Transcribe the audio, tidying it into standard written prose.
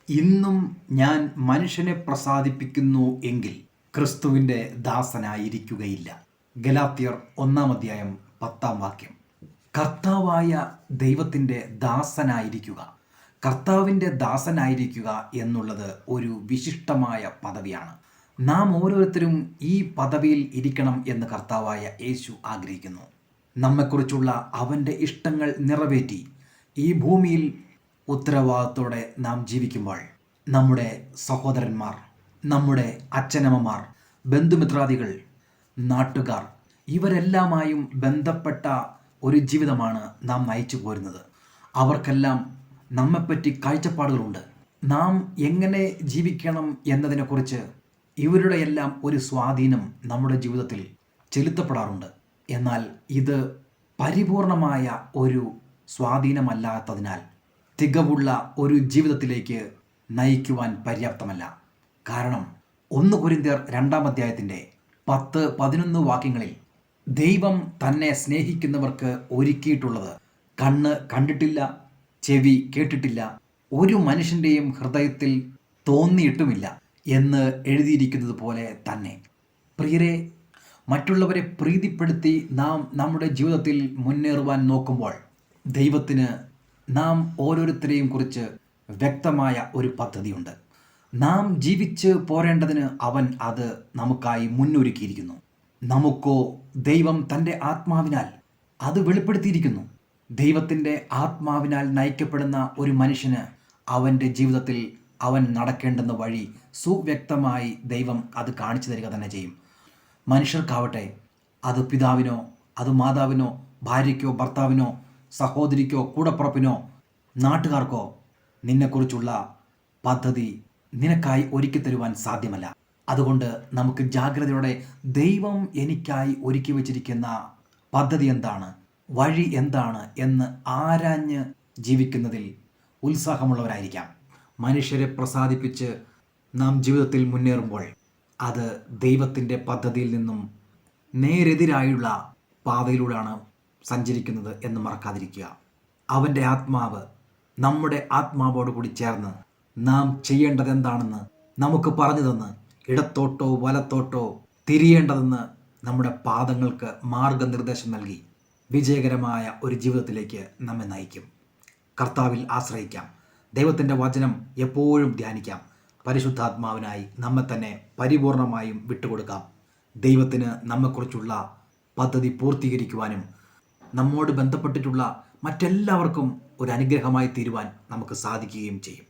ഇന്നും ഞാൻ മനുഷ്യനെ പ്രസാദിപ്പിക്കുന്നു എങ്കിൽ ക്രിസ്തുവിൻ്റെ ദാസനായിരിക്കുകയില്ല. ഗലാത്യർ 1-ാം അധ്യായം 10-ാം വാക്യം. കർത്താവായ ദൈവത്തിൻ്റെ ദാസനായിരിക്കുക, കർത്താവിൻ്റെ ദാസനായിരിക്കുക എന്നുള്ളത് ഒരു വിശിഷ്ടമായ പദവിയാണ്. നാം ഓരോരുത്തരും ഈ പദവിയിൽ ഇരിക്കണം എന്ന് കർത്താവായ യേശു ആഗ്രഹിക്കുന്നു. നമ്മെക്കുറിച്ചുള്ള അവൻ്റെ ഇഷ്ടങ്ങൾ നിറവേറ്റി ഈ ഭൂമിയിൽ ഉത്തരവാദിത്തോടെ നാം ജീവിക്കുമ്പോൾ നമ്മുടെ സഹോദരന്മാർ, നമ്മുടെ അച്ഛനമ്മമാർ, ബന്ധുമിത്രാദികൾ, നാട്ടുകാർ ഇവരെല്ലാമായും ബന്ധപ്പെട്ട ഒരു ജീവിതമാണ് നാം നയിച്ചു പോരുന്നത്. അവർക്കെല്ലാം നമ്മെപ്പറ്റി കാഴ്ചപ്പാടുകളുണ്ട്. നാം എങ്ങനെ ജീവിക്കണം എന്നതിനെക്കുറിച്ച് ഇവരുടെ എല്ലാം ഒരു സ്വാധീനം നമ്മുടെ ജീവിതത്തിൽ ചെലുത്തപ്പെടാറുണ്ട്. എന്നാൽ ഇത് പരിപൂർണമായ ഒരു സ്വാധീനമല്ലാത്തതിനാൽ തികവുള്ള ഒരു ജീവിതത്തിലേക്ക് നയിക്കുവാൻ പര്യാപ്തമല്ല. കാരണം 1 കൊരിന്ത്യർ 2-ാം അധ്യായത്തിൻ്റെ 10-11 വാക്യങ്ങളിൽ ദൈവം തന്നെ സ്നേഹിക്കുന്നവർക്ക് ഒരുക്കിയിട്ടുള്ളത് കണ്ണ് കണ്ടിട്ടില്ല, ചെവി കേട്ടിട്ടില്ല, ഒരു മനുഷ്യൻ്റെയും ഹൃദയത്തിൽ തോന്നിയിട്ടുമില്ല എന്ന് എഴുതിയിരിക്കുന്നത് പോലെ തന്നെ. പ്രിയരെ, മറ്റുള്ളവരെ പ്രീതിപ്പെടുത്തി നാം നമ്മുടെ ജീവിതത്തിൽ മുന്നേറുവാൻ നോക്കുമ്പോൾ ദൈവത്തിന് നാം ഓരോരുത്തരെയും കുറിച്ച് വ്യക്തമായ ഒരു പദ്ധതിയുണ്ട്. നാം ജീവിച്ച് പോരേണ്ടതിന് അവൻ അത് നമുക്കായി മുന്നൊരുക്കിയിരിക്കുന്നു. നമുക്കോ ദൈവം തൻ്റെ ആത്മാവിനാൽ അത് വെളിപ്പെടുത്തിയിരിക്കുന്നു. ദൈവത്തിൻ്റെ ആത്മാവിനാൽ നയിക്കപ്പെടുന്ന ഒരു മനുഷ്യന് അവൻ്റെ ജീവിതത്തിൽ അവൻ നടക്കേണ്ടുന്ന വഴി സുവ്യക്തമായി ദൈവം അത് കാണിച്ചു തരിക തന്നെ ചെയ്യും. മനുഷ്യർക്കാവട്ടെ, അത് പിതാവിനോ, അത് മാതാവിനോ, ഭാര്യയ്ക്കോ, ഭർത്താവിനോ, സഹോദരിക്കോ, കൂടപ്പുറപ്പിനോ, നാട്ടുകാർക്കോ നിന്നെക്കുറിച്ചുള്ള പദ്ധതി നിനക്കായി ഒരുക്കി തരുവാൻ സാധ്യമല്ല. അതുകൊണ്ട് നമുക്ക് ജാഗ്രതയോടെ ദൈവം എനിക്കായി ഒരുക്കി വച്ചിരിക്കുന്ന പദ്ധതി എന്താണ്, വഴി എന്താണ് എന്ന് ആരാഞ്ഞ് ജീവിക്കുന്നതിൽ ഉത്സാഹമുള്ളവരായിരിക്കാം. മനുഷ്യരെ പ്രസാദിപ്പിച്ച് നാം ജീവിതത്തിൽ മുന്നേറുമ്പോൾ അത് ദൈവത്തിൻ്റെ പദ്ധതിയിൽ നിന്നും നേരെതിരായുള്ള പാതയിലൂടെയാണ് സഞ്ചരിക്കുന്നത് എന്ന് മറക്കാതിരിക്കുക. അവൻ്റെ ആത്മാവ് നമ്മുടെ ആത്മാവോട് കൂടി ചേർന്ന് നാം ചെയ്യേണ്ടത് എന്താണെന്ന് നമുക്ക് പറഞ്ഞു തന്ന് ഇടത്തോട്ടോ വലത്തോട്ടോ തിരിയേണ്ടതെന്ന് നമ്മുടെ പാദങ്ങൾക്ക് മാർഗനിർദ്ദേശം നൽകി വിജയകരമായ ഒരു ജീവിതത്തിലേക്ക് നമ്മെ നയിക്കും. കർത്താവിൽ ആശ്രയിക്കാം. ദൈവത്തിൻ്റെ വചനം എപ്പോഴും ധ്യാനിക്കാം. പരിശുദ്ധാത്മാവിനായി നമ്മെ തന്നെ പരിപൂർണമായും വിട്ടുകൊടുക്കാം. ദൈവത്തിന് നമ്മെക്കുറിച്ചുള്ള പദ്ധതി പൂർത്തീകരിക്കുവാനും നമ്മോട് ബന്ധപ്പെട്ടിട്ടുള്ള മറ്റെല്ലാവർക്കും ഒരു അനുഗ്രഹമായി തീരുവാൻ നമുക്ക് സാധിക്കുകയും ചെയ്യും.